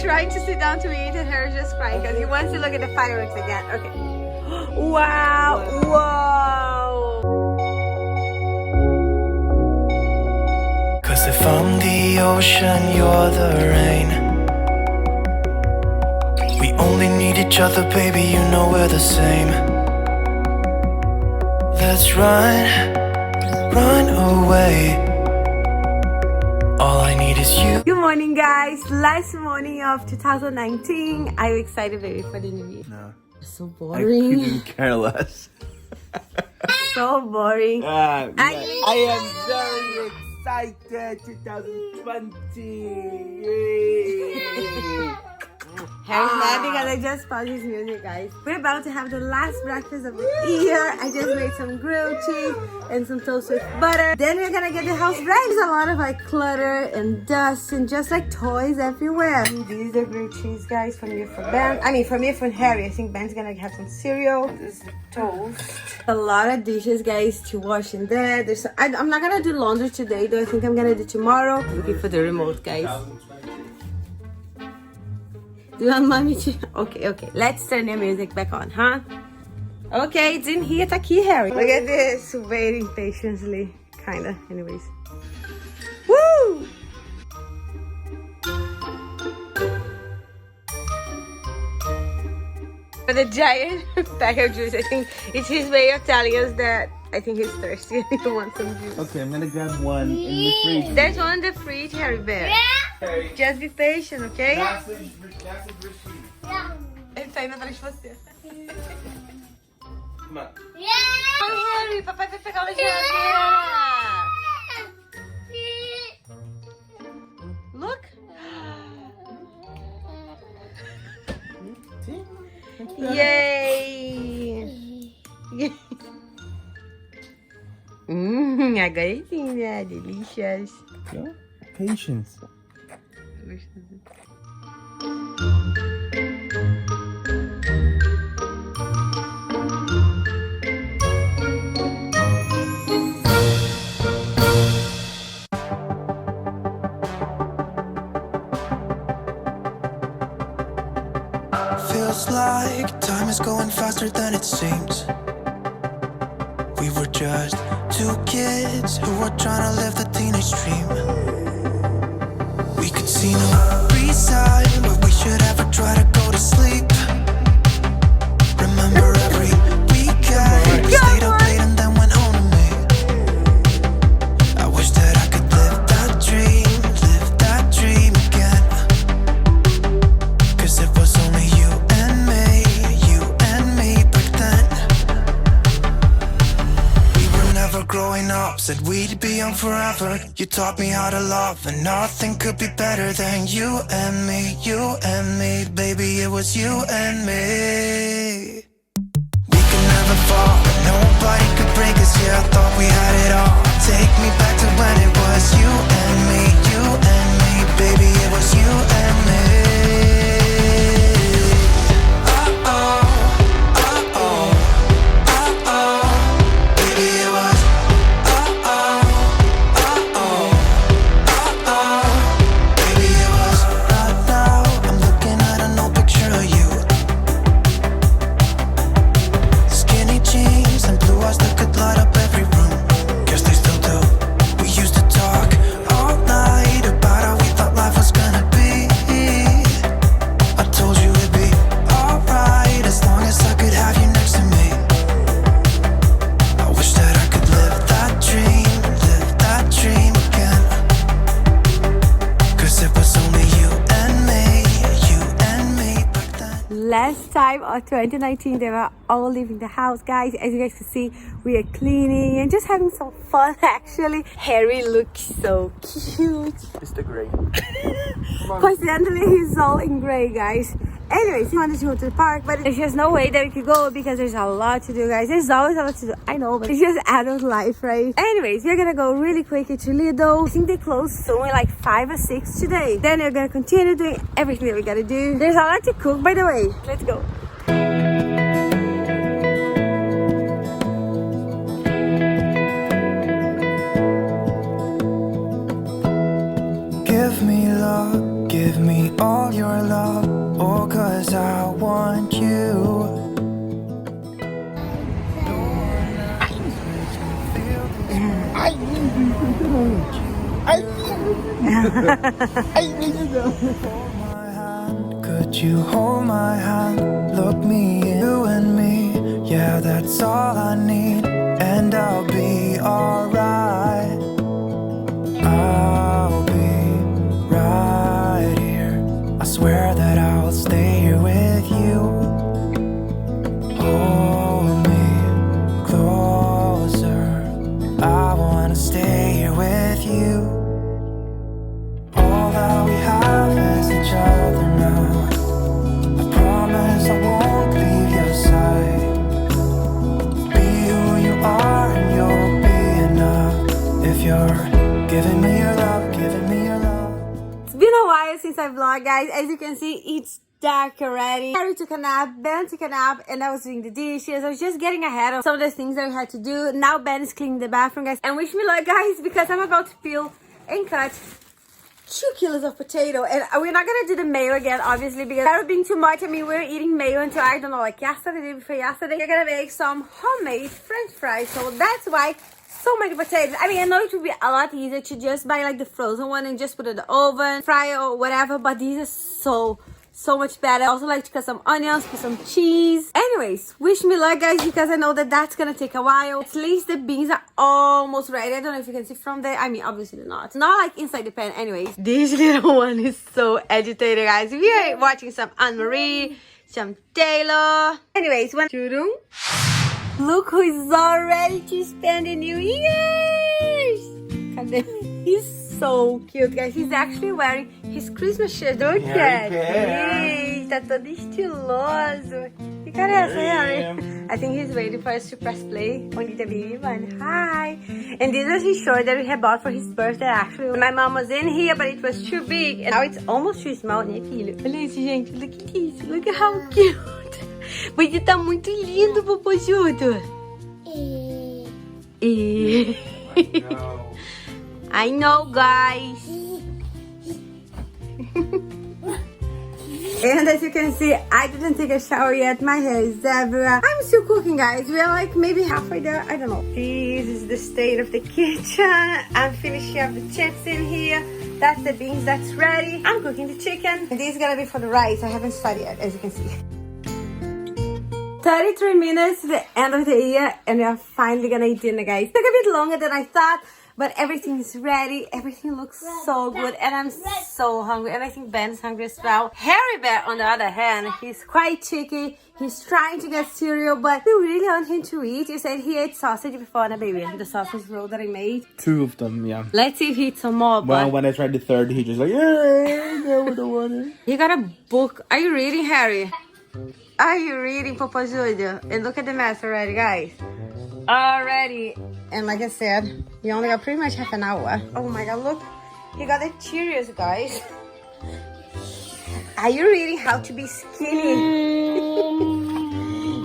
trying to sit down to eat and Harry's just crying because he wants to look at the fireworks again. Okay. Wow. Whoa. Cause if I'm the ocean, you're the rain. We only need each other, baby, you know we're the same. Let's run away. All I need is you. Good morning, guys. Last morning of 2019. Are you excited, baby, for the new year? No. So I boring. couldn't care less. So boring. I am very excited. 2020. Yay. Harry's mad because I just paused his music, guys. We're about to have the last breakfast of the year. I just made some grilled cheese and some toast with butter. Then we're gonna get the house ready. There's a lot of like clutter and dust and just like toys everywhere. And these are grilled cheese, guys, from me for Ben. I mean, from me for Harry. I think Ben's gonna have some cereal. This is the toast. A lot of dishes, guys, to wash in there. I'm not gonna do laundry today, though. I think I'm gonna do tomorrow. Looking for the remote, guys. Do you want mommy to? Okay. Let's turn the music back on, huh? Okay, it's in here. Tá aqui, Harry. Look at this. Waiting patiently. Kinda, anyways. Woo! For the giant bag of juice, I think it's his way of telling us that I think he's thirsty and he wants some juice. Okay, I'm gonna grab one in the fridge. There's one in the fridge, Harry Bear. Okay. Just be patient, okay? That's a receipt. Ele tá indo atrás de você. Come on. Oh, Harry, papai vai pegar uma geladeira. Look. See? Yay. Agora sim, né? Delicious. Yeah. Patience. Feels like time is going faster than it seems. We were just two kids who were trying to live the teenage dream. We could see no reason why we should ever try to go to sleep. Remember every weekend we stayed up late and then went home to me. I wish that I could live that dream again. Cause it was only you and me back then. We were never growing up, said we'd be young forever. You taught me how to love, and nothing could be better than you and me, baby, it was you and me. We could never fall, but nobody could break us, yeah, I thought we had it all. Take me back to when it was you and me, baby, it was you and me. Last time of 2019 they were all leaving the house, guys. As you guys can see, we are cleaning and just having some fun. Actually, Harry looks so cute. It's the gray. Coincidentally, he's all in gray, guys. Anyways, he wanted to go to the park, but there's just no way that we could go because there's a lot to do, guys. There's always a lot to do, I know, but it's just adult life, right? Anyways, we're gonna go really quickly to Lidl. I think they close soon, like 5 or 6 today. Then we're gonna continue doing everything that we gotta do. There's a lot to cook, by the way. Let's go. Give me love, give give me all your love, oh, 'cause I want you. Could you hold my hand? Look me, you and me. Yeah, that's all I need, and I'll be alright. I'll be right here. I swear that I'll stay here with you. Hold me closer. I wanna stay here with you. All that we have is each other now. I promise I won't leave your side. Be who you are and you'll be enough. If you're giving me your love, giving me your love. It's been a while since I vlogged, guys. As you can see, it's dark already. Harry took a nap, Ben took a nap, and I was doing the dishes. I was just getting ahead of some of the things that we had to do. Now Ben is cleaning the bathroom, guys. And wish me luck, guys, because I'm about to peel and cut 2 kilos of potato, and we're not gonna do the mayo again, obviously, because that would be too much. I mean, we're eating mayo until, I don't know, like yesterday, the day before yesterday. We're gonna make some homemade French fries, so that's why so many potatoes. I mean, I know it would be a lot easier to just buy like the frozen one and just put it in the oven, fry it or whatever, but these are so much better. I also like to cut some onions, put some cheese. Anyways, wish me luck, guys, because I know that that's gonna take a while. At least the beans are almost ready. I don't know if you can see from there. I mean, obviously not. It's not like inside the pan. Anyways, this little one is so agitated, guys. We are watching some Anne-Marie, some Taylor. Anyways, look who is all ready to spend the New Year's. He's so cute, guys. He's actually wearing his Christmas shirt. Look at it. Tá todo estiloso. Que cara é essa, Harry? I think he's waiting for us to press play on the baby one. Hi. And this is his shirt that we had bought for his birthday, actually. My mom was in here, but it was too big. And now it's almost too small, né, filho? Olha isso, gente. Look at this. Look at how cute. Mas ele tá muito lindo, popozudo. I know, guys. And as you can see, I didn't take a shower yet. My hair is everywhere. I'm still cooking, guys. We are like maybe halfway there. I don't know. This is the state of the kitchen. I'm finishing up the chips in here. That's the beans. That's ready. I'm cooking the chicken. And this is gonna be for the rice. I haven't started yet, as you can see. 33 minutes to the end of the year, and we are finally gonna eat dinner, guys. It took a bit longer than I thought, but everything is ready. Everything looks so good, and I'm so hungry, and I think Ben's hungry as well. Harry Bear, on the other hand, he's quite cheeky. He's trying to get cereal, but we really want him to eat. You said he ate sausage before, na baby? The sausage roll that I made. 2 of them, yeah. Let's see if he eats some more. Well, when I tried the third, he just like, yeah, go with the water. You got a book. Are you reading, Harry? Are you reading, Popozudo? And look at the mess already, guys. Already. And like I said, you only got pretty much half an hour. Oh my god, look. You got the Cheerios, guys. Are you reading How to Be Skinny?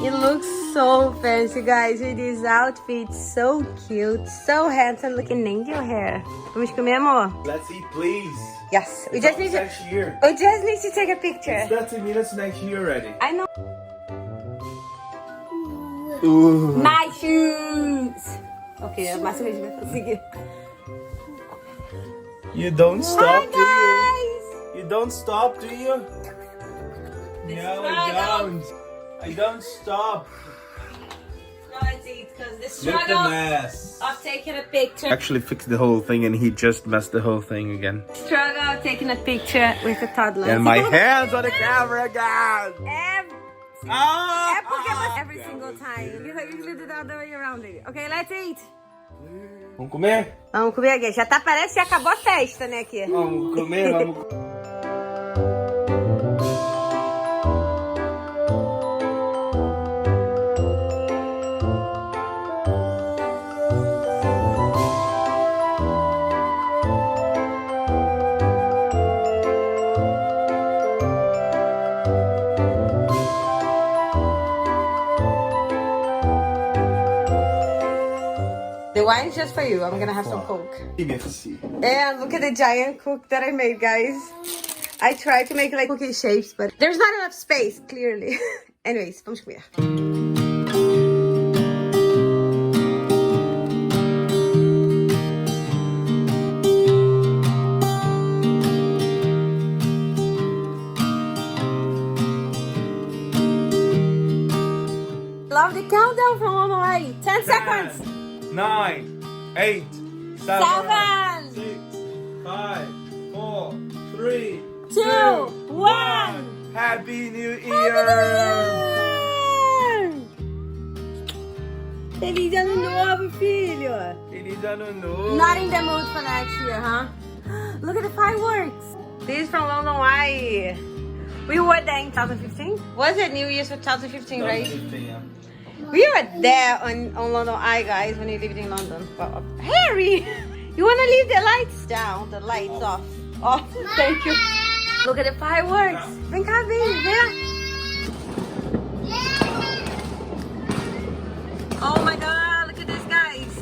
It looks so fancy, guys, with this outfit. So cute, so handsome. Looking angel hair. Vamos comer, amor? Let's eat, please. Yes. We just need to. Next year. We just need to take a picture. It's 30 minutes next year already. I know. Ooh. My shoes. Okay, mas vai conseguir. You don't stop, do guys. you? You don't stop, do you? No, I don't. I don't stop. No, it's it, because the Look the struggle mess. of taking a picture. Actually fixed the whole thing and he just messed the whole thing again. Struggle of taking a picture with a toddler. And my hands on the camera again. Every single time. Because I usually do the other way around it. Okay, let's eat. Vamos comer? Vamos comer aqui. Já tá, parece que acabou a festa, né, aqui. Vamos comer, vamos. The wine is just for you. I'm gonna have some Coke. Merci. And look at the giant Coke that I made, guys. I tried to make like cookie shapes, but there's not enough space, clearly. Anyways, vamos comer. Love the countdown from Hawaii. 10 seconds. 9, 8, 7, 6, 5, 4, 3, 2, 1. Happy New Year! Feliz ano novo, filho. Feliz ano novo. Not in the mood for next year, huh? Look at the fireworks. This is from London, Hawaii. We were there in 2015. Was it New Year's for 2015, right? 2015, yeah. We were there on London Eye, guys, when you lived in London. But, Harry, you want to leave the lights down, the lights off. Off, thank you. Look at the fireworks. Vem cá, vem, vem. Oh my God, look at this, guys.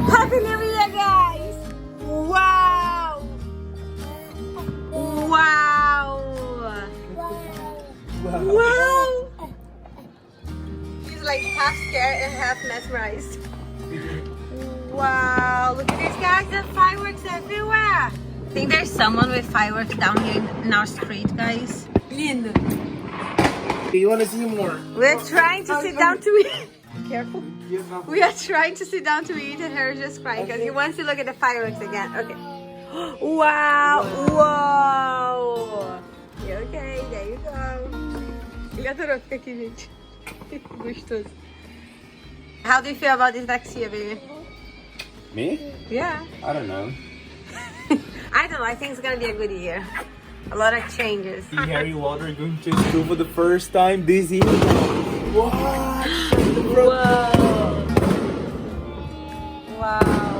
Happy New Year, guys! Wow! Wow! Wow! He's like half scared and half mesmerized. Wow! Look at this, guys! The fireworks everywhere! I think there's someone with fireworks down here in our street, guys. Lindo! You want to see more? We're trying to sit down to eat. Careful. We are trying to sit down to eat and Harry's just crying because he wants to look at the fireworks again. Okay. Wow! Wow! Okay, there you go. Ele adorou ficar aqui, gente. Gostoso. How do you feel about this next year, baby? Me? Yeah. I don't know. I don't know. I think it's gonna be a good year. A lot of changes. See Harry Walter going to school for the first time this year. What? Whoa! Wow!